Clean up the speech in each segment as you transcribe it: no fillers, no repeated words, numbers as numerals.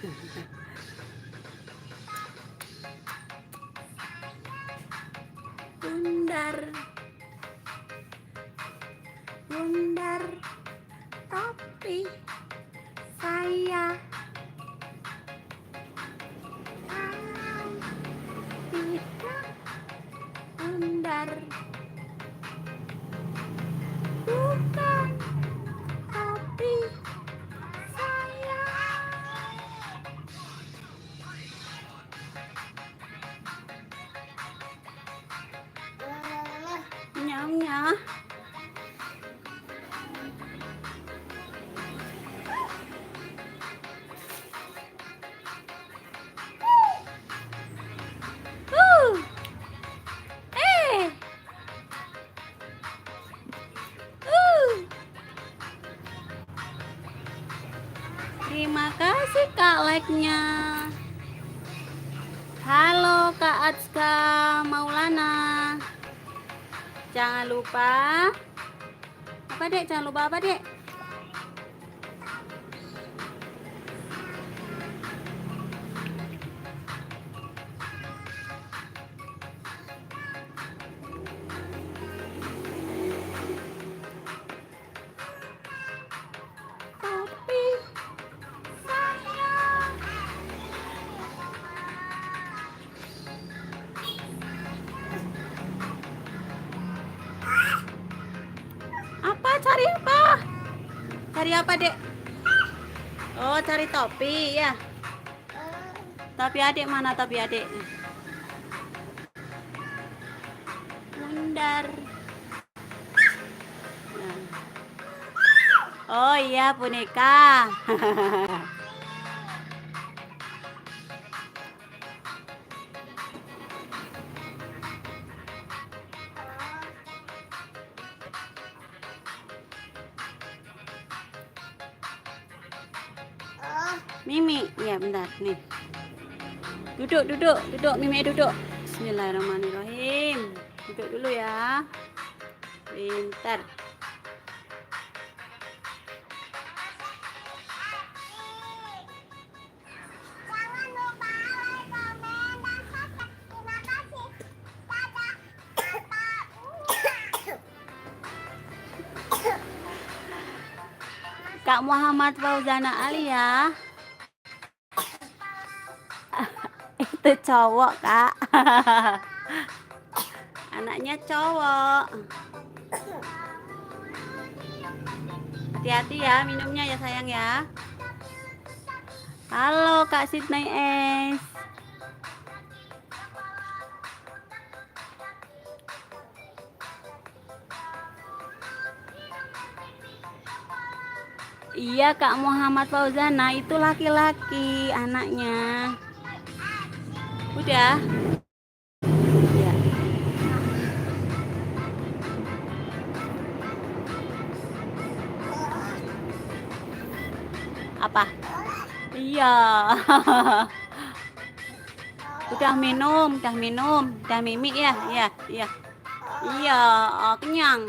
Bundar, bundar, tapi saya tidak bundar. Bukan, tapi saya nyamnya. Eh. Terima kasih Kak like-nya. Halo Kak Atska Maulana. Jangan lupa apa Dek? Jangan lupa apa Dek? Tapi saya apa? Cari apa? Cari apa Dek? Oh, cari topi ya. Topi adik mana topi adik? Bundar. Oh iya, boneka. Mimi, ya bentar nih. Duduk, duduk, duduk, Mimi duduk. Bismillahirrahmanirrahim. Duduk dulu ya. Pintar. Jangan lupa like, komen, dan subscribe. Terima kasih. Dadah. Kak Muhammad Fauzana Ali ya. Itu cowok Kak. Anaknya cowok. Hati-hati ya minumnya ya sayang ya. Halo Kak Sydney S. Iya Kak Muhammad Fauzana, itu laki-laki anaknya. Udah. Ya. Apa? Iya. Udah minum, udah mimik ya, iya, iya. Iya, oh, kenyang.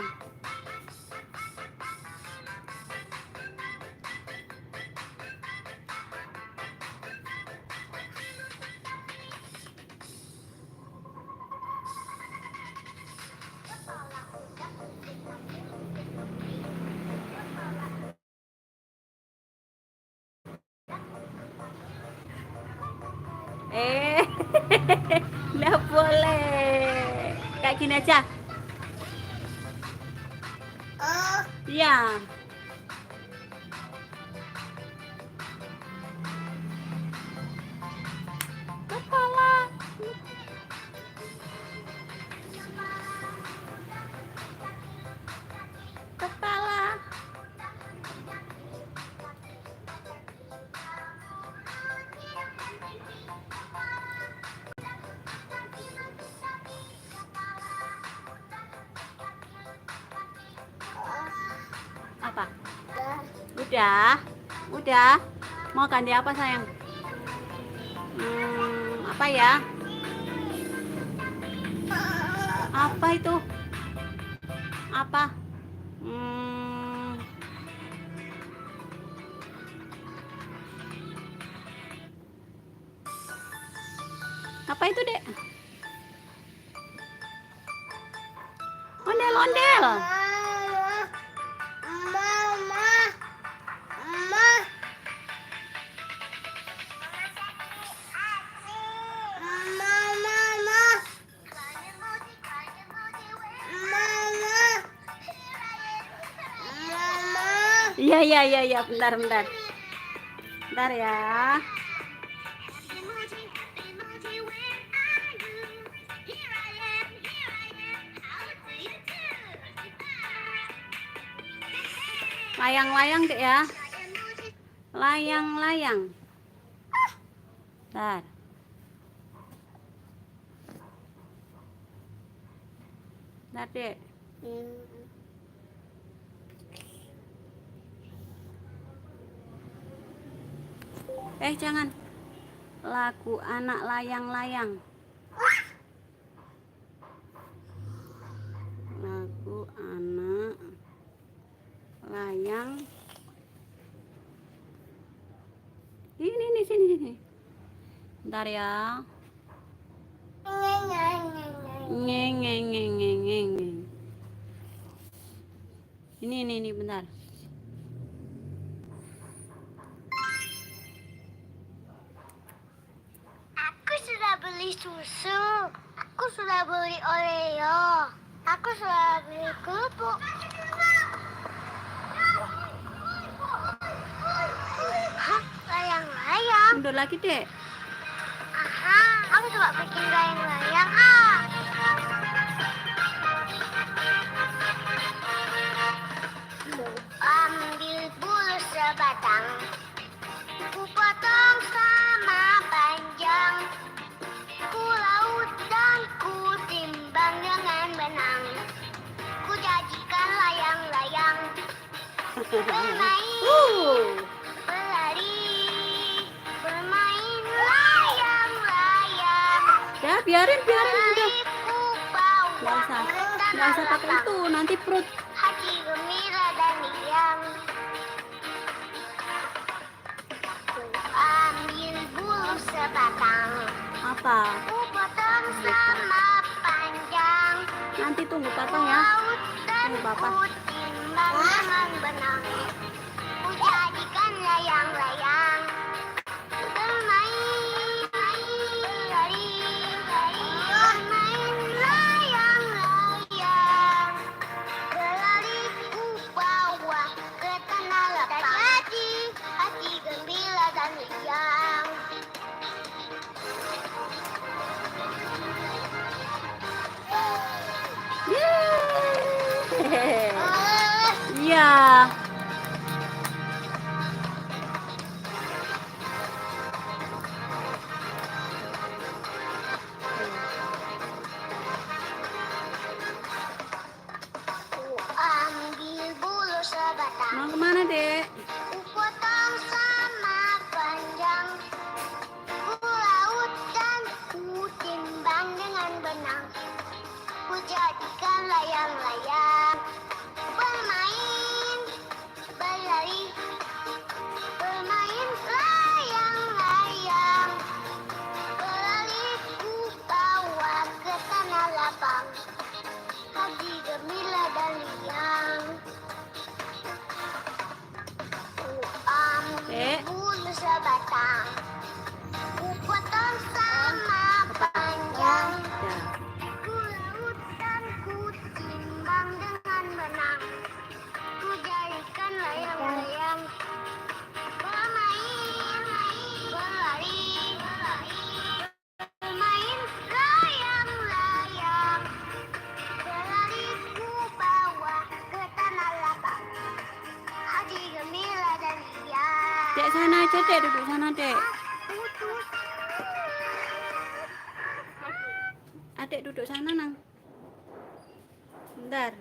Nggak boleh. Kayak gini aja. Iya. Kepala. Kepala. Apa? Udah. Mau ganti apa sayang? Apa ya? Apa itu? Apa? Apa itu, Dek? Ondel-ondel. Iya, iya, iya, iya, bentar, bentar. Bentar ya. Layang-layang, Dek ya. Layang-layang. Bentar. Bentar, Dek. Jangan. Lagu anak layang-layang. Lagu anak layang. Ini sini. Bentar ya. Ngeng. Ini bentar. Aku sudah beli susu. Aku sudah beli Oreo. Aku sudah beli kerupuk. Hah? Layang-layang? Mundur lagi, Dek. Aha, aku coba bikin layang-layang. Ambil bulu sebatang, ku potong sama panjang, ku laut dan ku timbang dengan benang, ku jadikan layang-layang, bermain, berlari, bermain layang-layang. Ya, biarin udah. Ku bawa Nggak usah pakai itu, nanti perut. hati gembira dan riang. Ambil bulu sebatang, Apa? ku potong sama panjang, Nanti tunggu Papa ya. laut dan Tunggu Papa. ku timbang dengan benang, ku jadikan layang-layang, bermain, berlari, bermain layang-layang, berlari ku bawa ke tanah lapang, hati gembira dan riang. Yeay. Iya. Ku ambil bulu sebatang, Mau kemana, Dek? ku potong sama panjang, ku laut dan ku timbang dengan benang, ku jadikan layang-layang, bermain, berlari, bermain layang-layang, berlari ku bawa ke tanah lapang, hati gembira dan riang. Ku ambil Dek. bulu sebatang, ku potong sama panjang, Ya. ku laut dan ku timbang dengan benang, ku jadikan layang-layang, bermain, berlari, bermain layang-layang, berlari ku bawa ke tanah lapang, hati gembira dan riang. Dek sana aja, Dek. Duduk sana, Dek. Putus. Adek duduk sana, Nang. Bentar.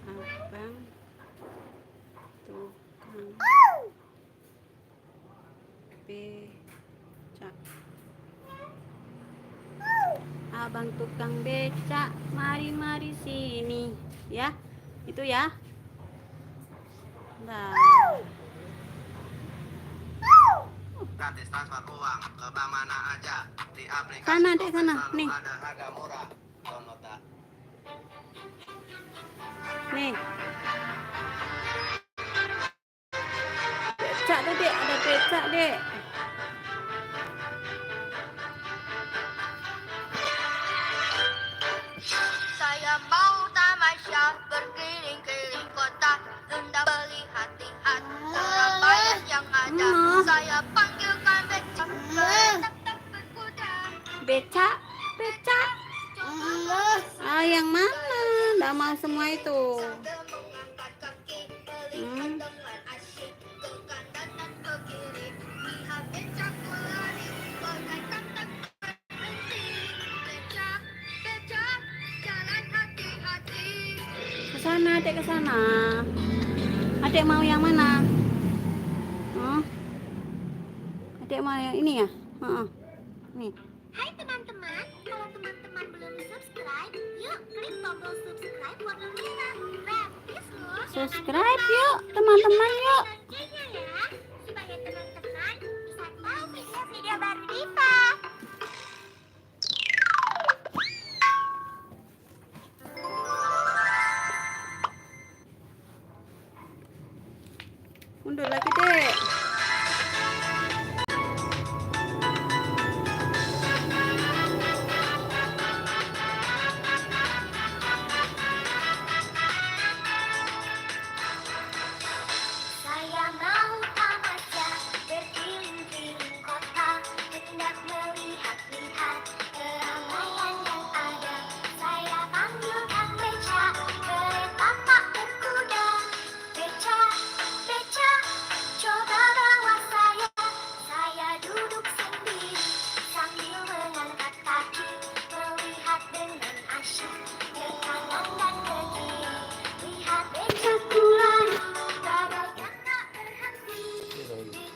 Abang tukang becak. Abang tukang becak, mari sini. Ya, itu ya. Bentar. gratis transfer uang ke bank mana aja di aplikasi Sana, Dek, sana. selalu Nih. ada harga murah. Download dah. Nih. Becak tuh, Dek. Ada becak, Dek. Saya mau tamasya berkeliling-keliling kota hendak melihat lihat keramaian yang ada. Saya panggilkan becak tetap berkuda. Becak, becak. Ah, yang mana? Nggak mau semua itu. Sambil mengangkat kaki melihat dengan asyik ke kanan dan ke kiri. Lihat becak berlari bagaikan tak berhenti. Becak, becak, jalan hati-hati. Ke sana, Dek, ke sana. Adek mau yang mana? Adek mau yang ini ya? Nih. Hai teman-teman, kalau teman-teman belum subscribe, yuk klik tombol subscribe warna merah. Gratis loh. Subscribe yuk, teman-teman yuk. Loncengnya ya.